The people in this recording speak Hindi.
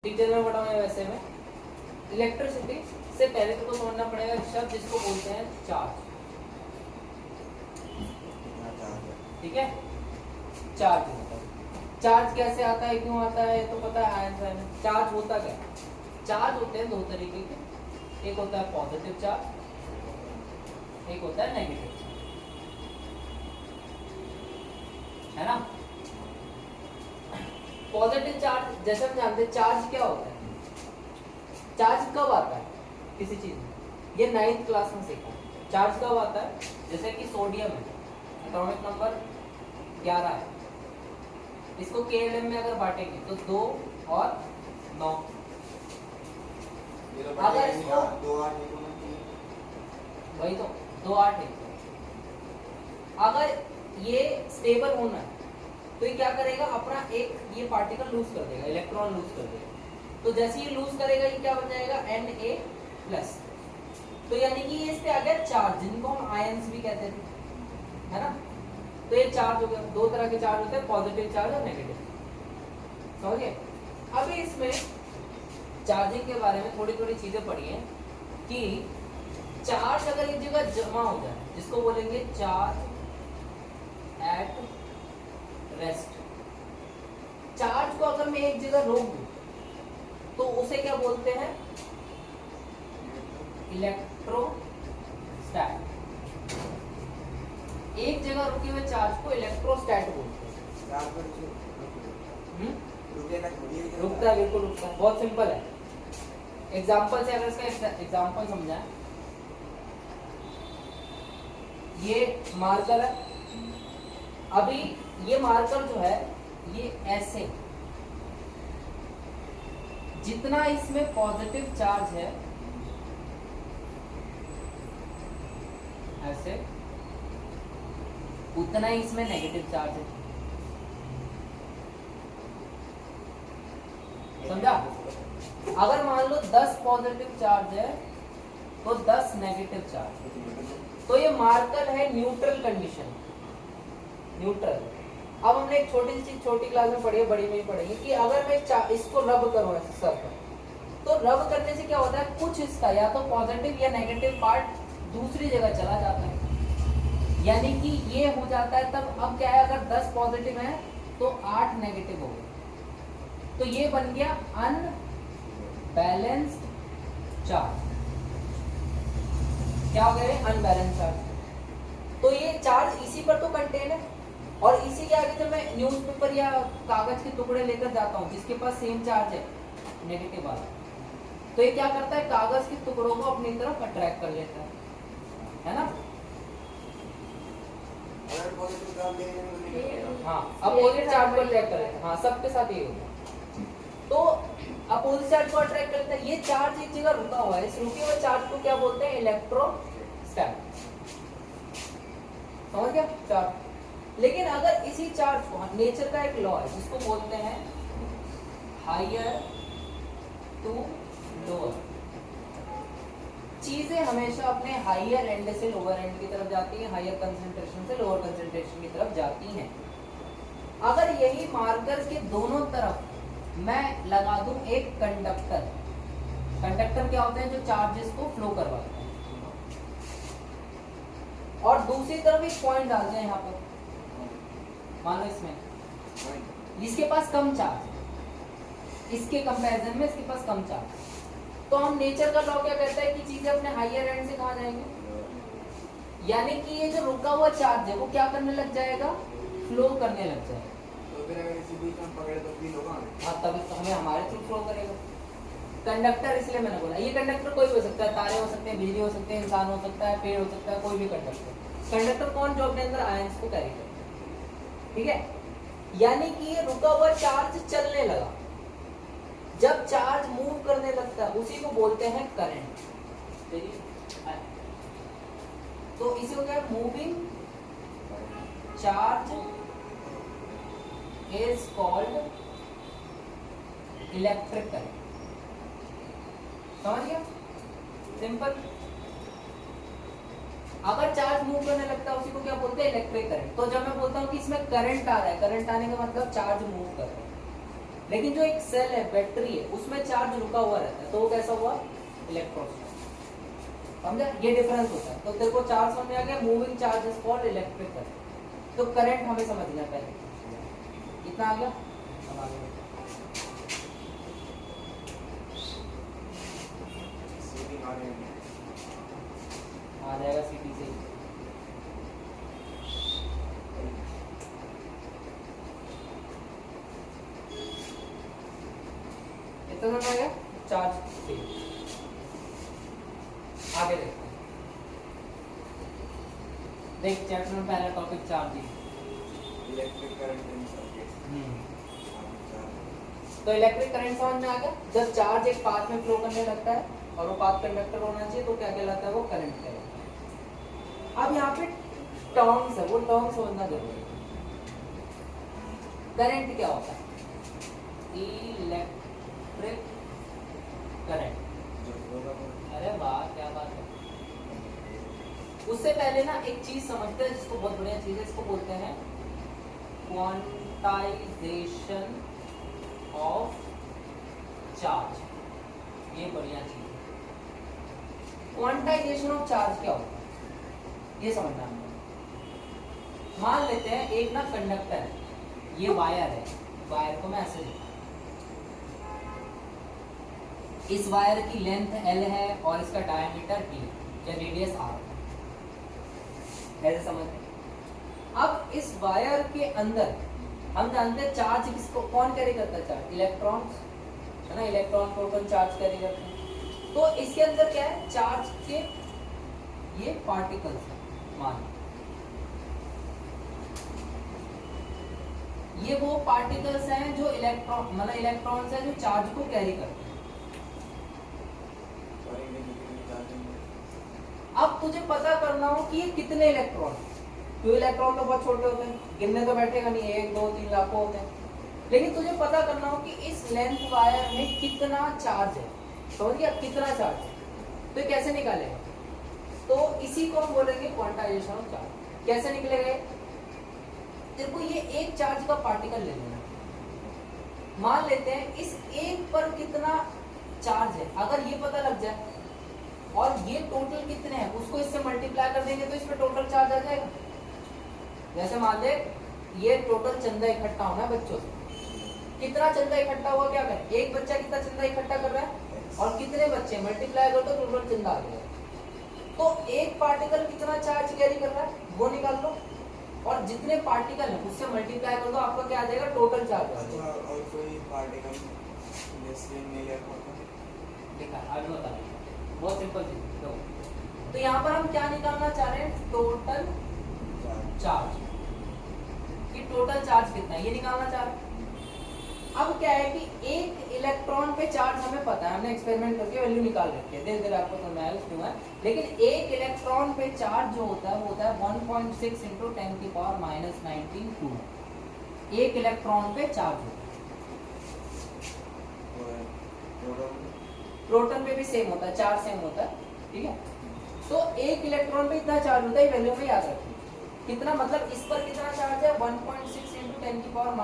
डिटेल में पढ़ा है वैसे में। इलेक्ट्रिसिटी से पहले तो समझना पड़ेगा शब्द जिसको बोलते हैं चार्ज। ठीक है, चार्ज होता है। चार्ज कैसे आता है, क्यों आता है, तो पता है आंसर में। चार्ज होता क्या, चार्ज होते हैं दो तरीके के, एक होता है पॉजिटिव चार्ज, एक होता है नेगेटिव चार्ज, है ना। पॉजिटिव चार्ज जैसे हम जानते हैं, चार्ज क्या होता है, चार्ज कब आता है किसी चीज में, ये 9th क्लास में सीखा। चार्ज कब आता है, जैसे कि सोडियम है, एटॉमिक नंबर 11 है, इसको KLM में अगर बांटेंगे तो 2 और 9। अगर इसको वही तो 2 8 है, अगर ये स्टेबल होना है तो ये क्या करेगा, अपना एक ये पार्टिकल लूज कर देगा, इलेक्ट्रॉन लूज कर देगा। तो जैसे ये लूज करेगा ये क्या बन जाएगा, Na+। तो यानी कि ये इस पे आ गया चार्ज, जिनको हम आयंस भी कहते थे, है ना। तो ये चार्ज हो गया। दो तरह के चार्ज होते हैं, पॉजिटिव चार्ज और नेगेटिव। समझिए। अभी इसमें चार्जिंग के बारे में थोड़ी थोड़ी चीजें पढ़ी हैं कि चार्ज अगर एक जगह जमा हो जाए, जिसको बोलेंगे चार्ज एट रेस्ट। चार्ज को अगर मैं एक जगह रोक दूं तो उसे क्या बोलते हैं, इलेक्ट्रोस्टैट। एक जगह रुके हुए चार्ज को इलेक्ट्रोस्टैट बोलते हैं। रुकता है, बिल्कुल रुकता है, बहुत सिंपल है। एग्जाम्पल से अगर इसका एग्जाम्पल समझाएं, ये मार्कर है, अभी ये मार्कर जो है ये ऐसे, जितना इसमें पॉजिटिव चार्ज है ऐसे, उतना ही इसमें नेगेटिव चार्ज है। समझा। अगर मान लो 10 पॉजिटिव चार्ज है तो 10 नेगेटिव चार्ज, तो ये मार्कर है न्यूट्रल कंडीशन, न्यूट्रल। अब हमने एक छोटी सी चीज छोटी क्लास में पढ़ी है, बड़ी में भी पढ़ेंगे कि अगर मैं इसको रब करूं ऐसे सर पर, तो रब करने से क्या होता है, कुछ इसका या तो पॉजिटिव या नेगेटिव पार्ट दूसरी जगह चला जाता है, यानी कि ये हो जाता है। तब अब क्या है, अगर 10 पॉजिटिव है तो 8 नेगेटिव हो गए, तो ये बन गया अनबैलेंस्ड चार्ज। क्या हो गया, अनबैलेंस्ड चार्ज। तो ये चार्ज इसी पर तो कंटेन है, और इसी के आगे जब मैं न्यूज़पेपर या कागज के टुकड़े लेकर जाता हूँ जिसके पास सेम चार्ज है, नेगेटिव वाला, तो ये क्या करता है, कागज के टुकड़ों को अपनी तरफ अट्रैक्ट कर लेता है ना। हाँ, अपोजिट चार्ज को अट्रैक्ट कर लेता है। हाँ, सबके साथ ये होगा। तो अपोजिट चार्ज को अट्रैक्ट करता है। ये चार्ज एक जगह रुका हुआ है, इस रुके हुए चार्ज को क्या बोलते हैं, इलेक्ट्रोस्टैट। समझ गया चार्ज। लेकिन अगर इसी चार्ज को, नेचर का एक लॉ है जिसको बोलते हैं हायर टू लोअर, चीजें हमेशा अपने हायर एंड से लोअर एंड की तरफ जाती हैं, हायर कंसंट्रेशन से लोअर कंसंट्रेशन की तरफ जाती हैं। अगर यही मार्कर के दोनों तरफ मैं लगा दूं एक कंडक्टर, कंडक्टर क्या होते हैं, जो चार्जेस को फ्लो करवाते हैं, और दूसरी तरफ एक पॉइंट डालते हैं यहाँ पर, मानो इसमें इसके पास कम चार्ज है, इसके कंपैरिजन में इसके पास कम चार्ज है, तो हम नेचर का लॉ क्या कहता है कि चीजें अपने हायर एंड से कहाँ जाएंगी, यानी कि ये जो रुका हुआ चार्ज है वो क्या करने लग जाएगा, फ्लो करने लग जाएगा। तो फिर अगर इसी बीच में पकड़े तो फ्लो होगा। हाँ, तभी तो हमें हमारे थ्रू फ्लो करेगा। कंडक्टर इसलिए मैंने बोला, ये कंडक्टर कोई भी हो सकता है, तारे हो सकते हैं, बिजली हो सकते हैं, इंसान हो सकता है, पेड़ हो सकता है, कोई भी कंडक्टर। कंडक्टर कौन, जो अपने अंदर आयंस को कैरी करता है। ठीक है, यानी कि ये रुका हुआ चार्ज चलने लगा। जब चार्ज मूव करने लगता है उसी को बोलते हैं करंट। तो इसी को क्या है, moving charge is called electric current. समझ गया, सिंपल। अगर चार्ज मूव करने लगता है उसी को क्या बोलते हैं, इलेक्ट्रिक करंट। तो जब मैं बोलता हूँ कि इसमें करंट आ रहा है, करंट आने का मतलब चार्ज मूव कर रहा है। लेकिन जो एक सेल है, बैटरी है, उसमें चार्ज रुका हुआ रहता है, तो वो कैसा हुआ, इलेक्ट्रॉन। समझा, ये डिफरेंस होता है। तो तेरे को चार्ज समझ में आ गया, moving charge is called electric current. तो करंट हमें समझना है पहले, इतना आ गया। अब आगे आ जाएगा सीटी से। इतना समझ आ गया चार्ज से। आगे देखते हैं, देख चैप्टर में पहला topic charging, electric current in circuit. तो इलेक्ट्रिक करंट समझ में आ गया, जब चार्ज एक पाथ में फ्लो करने लगता है और वो पाथ कंडक्टर होना चाहिए, तो क्या कहलाता है, वो करंट कहलाता है। अब यहाँ पे टर्म्स है, वो टर्म समझना जरूरी है। करंट क्या होता है, इलेक्ट्रिक करंट। अरे वाह, क्या बात है। उससे पहले ना एक चीज समझते हैं, जिसको बहुत बढ़िया चीज है, इसको बोलते हैं क्वांटाइजेशन ऑफ चार्ज। ये बढ़िया चीज है। क्वांटाइजेशन ऑफ चार्ज क्या होता है, ये समझना है। मान लेते हैं एक ना कंडक्टर है, ये वायर है, वायर को मैं ऐसे लिखता हूं, इस वायर की लेंथ L है और इसका डायमीटर D या रेडियस R है, ऐसे समझते हैं। अब इस वायर के अंदर हम जानते हैं चार्ज किसको, कौन कैरी करता है, चार्ज इलेक्ट्रॉन्स है ना, इलेक्ट्रॉन प्रोटॉन चार्ज कैरी करते हैं। तो इसके अंदर क्या है, चार्ज के ये पार्टिकल्स हैं, मान ये वो पार्टिकल्स हैं जो इलेक्ट्रॉन मतलब इलेक्ट्रॉन्स हैं जो चार्ज को कैरी करते हैं। अब तुझे पता करना हो कि ये कितने इलेक्ट्रॉन, तो इलेक्ट्रॉन तो बहुत छोटे होते हैं, गिनने तो बैठेगा नहीं, 1 2 3 लाखों होते हैं, लेकिन तुझे पता करना हो कि इस लेंथ वायर में कितना चार्ज है, समझ गया, कितना चार्ज है, तो कैसे निकालेगा, तो इसी को हम बोलेंगे क्वांटाइजेशन ऑफ चार्ज। कैसे निकलेगा, तेरे को ये एक चार्ज का पार्टिकल ले लेना, मान लेते हैं इस एक पर कितना चार्ज है, अगर ये पता लग जाए और ये टोटल कितने हैं उसको इससे मल्टीप्लाई कर देंगे तो इसमें टोटल चार्ज आ जाएगा। जैसे मान ले ये टोटल चंदा इकट्ठा होना है बच्चों से, कितना चंदा इकट्ठा हुआ, क्या करें, एक बच्चा कितना चंदा इकट्ठा कर रहा है और कितने बच्चे मल्टीप्लाई करो तो टोटल चंदा आ जाएगा। तो एक पार्टिकल कितना चार्ज कैरी कर रहा है वो निकाल लो और जितने पार्टिकल है उससे मल्टीप्लाई कर दो, आपका क्या आ जाएगा, टोटल चार्ज आ जाएगा। और कोई पार्टिकल जैसे नहीं देखा आगे बता रहे, बहुत सिंपल चीज। तो यहाँ पर हम क्या निकालना चाह रहे हैं, टोटल चार्ज, कि टोटल चार्ज कितना है ये निकालना चाह रहे हैं। अब क्या है कि एक इलेक्ट्रॉन पे चार्ज हमें पता है, हमने एक्सपेरिमेंट करके वैल्यू निकाल रखी है, धीरे धीरे आपको समझाया क्यों है, लेकिन एक इलेक्ट्रॉन पे चार्ज जो होता है वो होता है 1.6 × 10⁻⁹ कूलम। एक इलेक्ट्रॉन पे चार्ज होता है, प्रोटॉन पे भी सेम होता है, चार्ज सेम होता है, ठीक है। तो एक इलेक्ट्रॉन पे इतना चार्ज होता है, वैल्यू में याद रखिए कितना, मतलब इस पर कितना चार्ज है, 1.6 × 10⁻⁹